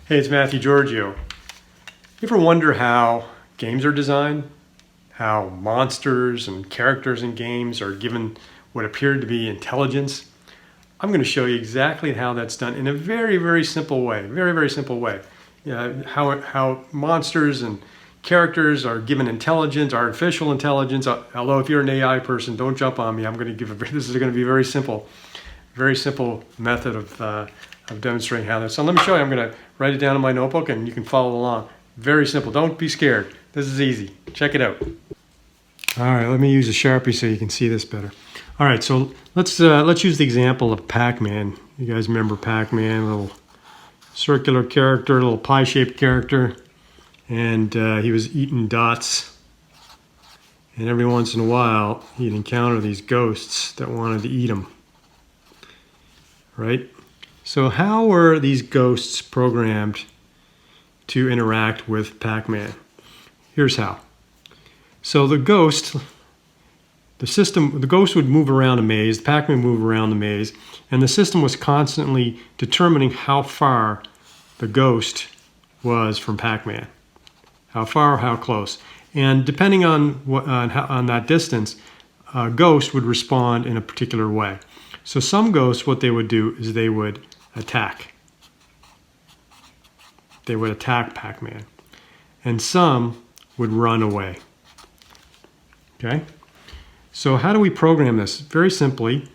Hey, it's Mathew Georghiou. You ever wonder how games are designed? How monsters and characters in games are given what appeared to be intelligence? I'm going to show you exactly how that's done in a very, very simple way. Very simple way. How monsters and characters are given intelligence, artificial intelligence. Although if you're an AI person, don't jump on me. This is going to be a very simple method of demonstrating how that. So let me show you. I'm going to write it down in my notebook and you can follow along. Very simple. Don't be scared. This is easy. Check it out. All right, let me use a Sharpie so you can see this better. All right, so let's use the example of PacMan. You guys remember PacMan, a little circular character, a little pie-shaped character, and he was eating dots. And every once in a while, he'd encounter these ghosts that wanted to eat him. Right? So how were these ghosts programmed to interact with PacMan? Here's how. So the ghost would move around a maze, PacMan would move around the maze, and the system was constantly determining how far the ghost was from PacMan. How far or how close. And depending on that distance, a ghost would respond in a particular way. So some ghosts, what they would do is they would attack. They would attack PacMan. And some would run away. Okay? So how do we program this? Very simply,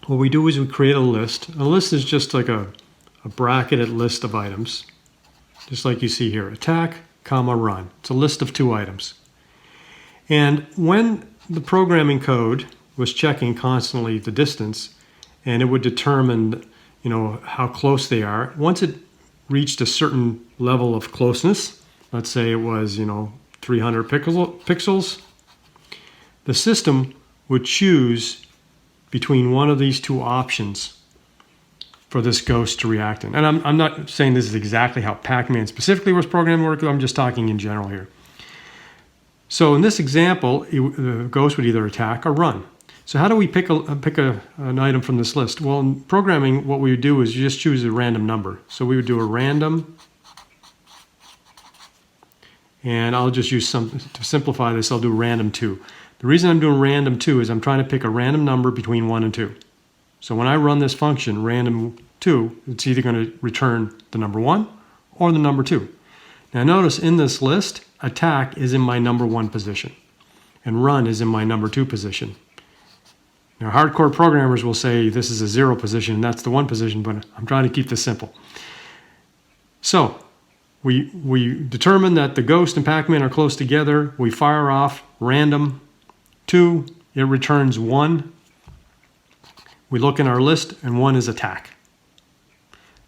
what we do is we create a list. A list is just like a bracketed list of items. Just like you see here. Attack, comma, run. It's a list of 2 items. And when the programming code was checking constantly the distance, and it would determine, how close they are. Once it reached a certain level of closeness, let's say it was, 300 pixels, the system would choose between one of these 2 options for this ghost to react in. And I'm not saying this is exactly how PacMan specifically was programmed to work. I'm just talking in general here. So in this example, the ghost would either attack or run. So how do we pick an item from this list? Well, in programming, what we would do is you just choose a random number. So we would do a random, and I'll just use to simplify this, I'll do random 2. The reason I'm doing random 2 is I'm trying to pick a random number between 1 and 2. So when I run this function, random 2, it's either going to return the number 1 or the number 2. Now notice in this list, attack is in my number 1 position, and run is in my number 2 position. Now, hardcore programmers will say this is a 0 position and that's the 1 position, but I'm trying to keep this simple. So, we determine that the ghost and PacMan are close together. We fire off random 2. It returns 1. We look in our list and 1 is attack.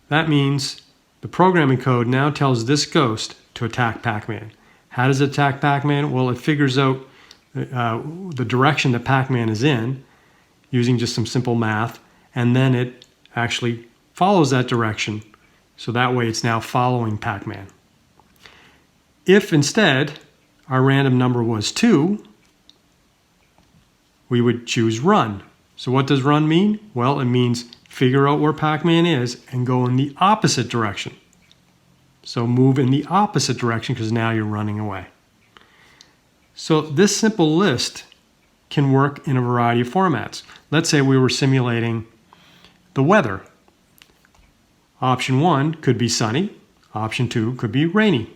That means the programming code now tells this ghost to attack PacMan. How does it attack PacMan? Well, it figures out the direction that PacMan is in, using just some simple math, and then it actually follows that direction. So that way it's now following PacMan. If instead our random number was 2, we would choose run. So what does run mean? Well, it means figure out where PacMan is and go in the opposite direction. So move in the opposite direction because now you're running away. So this simple list can work in a variety of formats. Let's say we were simulating the weather. Option 1 could be sunny. Option 2 could be rainy.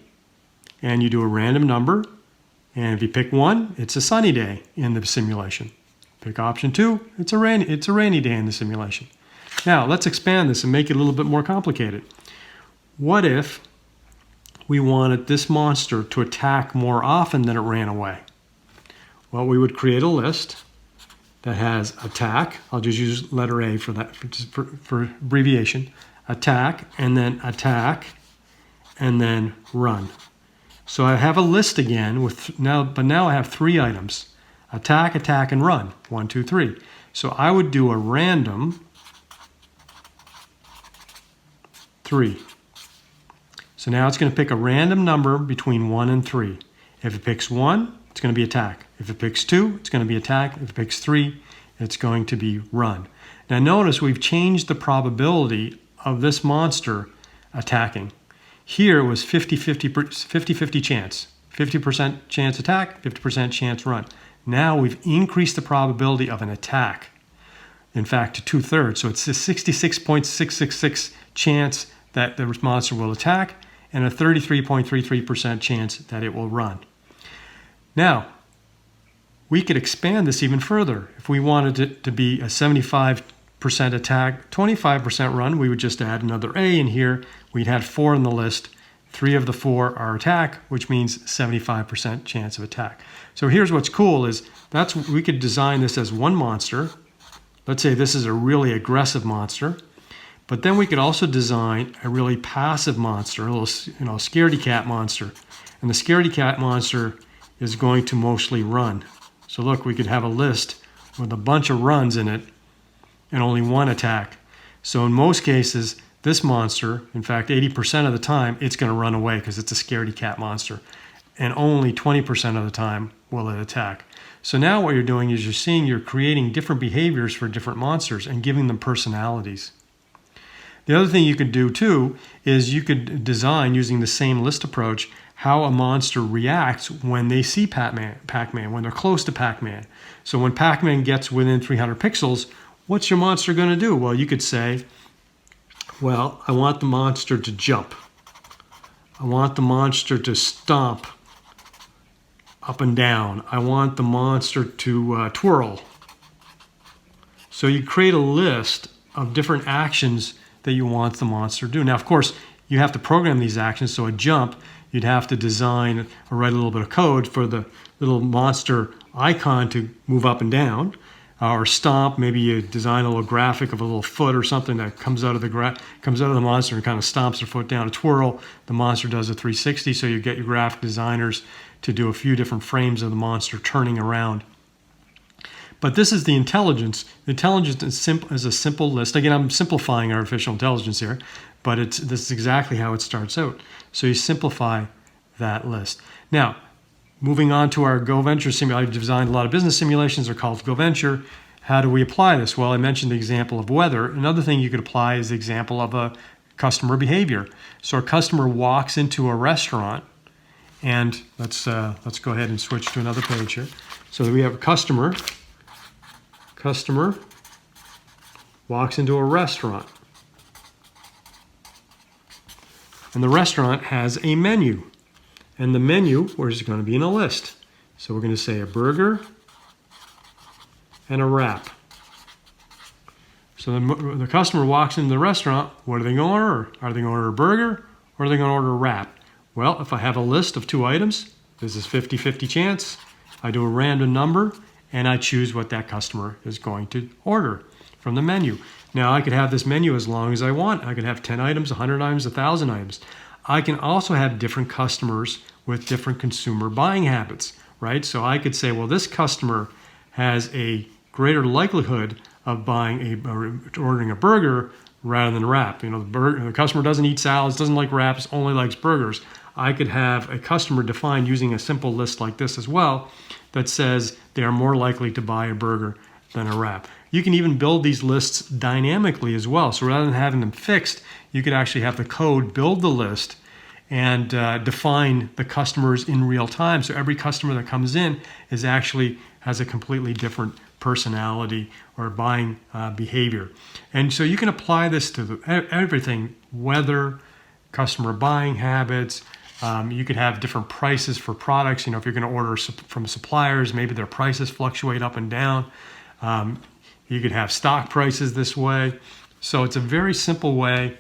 And you do a random number, and if you pick 1, it's a sunny day in the simulation. Pick option 2, it's a rainy day in the simulation. Now, let's expand this and make it a little bit more complicated. What if we wanted this monster to attack more often than it ran away? Well, we would create a list that has attack. I'll just use letter A for that, for abbreviation. Attack, and then run. So I have a list again but now I have 3 items. Attack, and run. 1, 2, 3. So I would do a random 3. So now it's going to pick a random number between 1 and 3. If it picks 1, it's going to be attack. If it picks 2, it's going to be attack. If it picks 3, it's going to be run. Now notice we've changed the probability of this monster attacking. Here it was 50-50 chance. 50% chance attack, 50% chance run. Now we've increased the probability of an attack, in fact, to 2/3. So it's a 66.666 chance that the monster will attack and a 33.33% chance that it will run. Now, we could expand this even further. If we wanted it to be a 75% attack, 25% run, we would just add another A in here. We'd had 4 on the list. 3 of the 4 are attack, which means 75% chance of attack. So here's what's cool is we could design this as one monster. Let's say this is a really aggressive monster, but then we could also design a really passive monster, a little, scaredy cat monster. And the scaredy cat monster is going to mostly run. So look, we could have a list with a bunch of runs in it and only 1 attack. So in most cases, this monster, in fact, 80% of the time, it's going to run away because it's a scaredy cat monster. And only 20% of the time will it attack. So now what you're doing is you're creating different behaviors for different monsters and giving them personalities. The other thing you could do too is you could design, using the same list approach, how a monster reacts when they see Pac-Man, when they're close to Pac-Man. So when Pac-Man gets within 300 pixels, what's your monster going to do? Well, you could say, well, I want the monster to jump. I want the monster to stomp up and down. I want the monster to twirl. So you create a list of different actions that you want the monster to do. Now, of course, you have to program these actions. So a jump, you'd have to design or write a little bit of code for the little monster icon to move up and down. Or stomp, maybe you design a little graphic of a little foot or something that comes out of the monster and kind of stomps their foot down. A twirl, the monster does a 360, so you get your graphic designers to do a few different frames of the monster turning around. But this is the intelligence. The intelligence is a simple list. Again, I'm simplifying artificial intelligence here, but this is exactly how it starts out. So you simplify that list. Now, moving on to our GoVenture simulation, I've designed a lot of business simulations. They're called GoVenture. How do we apply this? Well, I mentioned the example of weather. Another thing you could apply is the example of a customer behavior. So a customer walks into a restaurant, and let's go ahead and switch to another page here. So we have a customer walks into a restaurant, and the restaurant has a menu. And the menu, where's it going to be in a list? So we're going to say a burger and a wrap. So the customer walks into the restaurant. What are they going to order? Are they going to order a burger or are they going to order a wrap? Well, if I have a list of 2 items, this is 50-50 chance. I do a random number and I choose what that customer is going to order from the menu. Now I could have this menu as long as I want. I could have 10 items, 100 items, 1,000 items. I can also have different customers with different consumer buying habits, right? So I could say, well, this customer has a greater likelihood of ordering a burger rather than a wrap. The customer doesn't eat salads, doesn't like wraps, only likes burgers. I could have a customer defined using a simple list like this as well that says they are more likely to buy a burger than a wrap. You can even build these lists dynamically as well. So rather than having them fixed, you could actually have the code build the list and define the customers in real time. So every customer that comes in has a completely different personality or buying behavior. And so you can apply this to everything, weather, customer buying habits. You could have different prices for products. If you're going to order from suppliers, maybe their prices fluctuate up and down. You could have stock prices this way. So it's a very simple way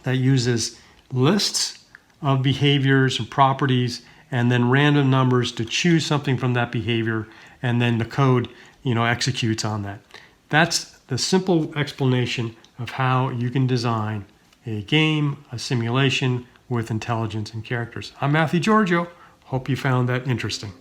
that uses lists of behaviors and properties and then random numbers to choose something from that behavior, and then the code executes on that. That's the simple explanation of how you can design a game, a simulation with intelligence and characters. I'm Mathew Georghiou. Hope you found that interesting.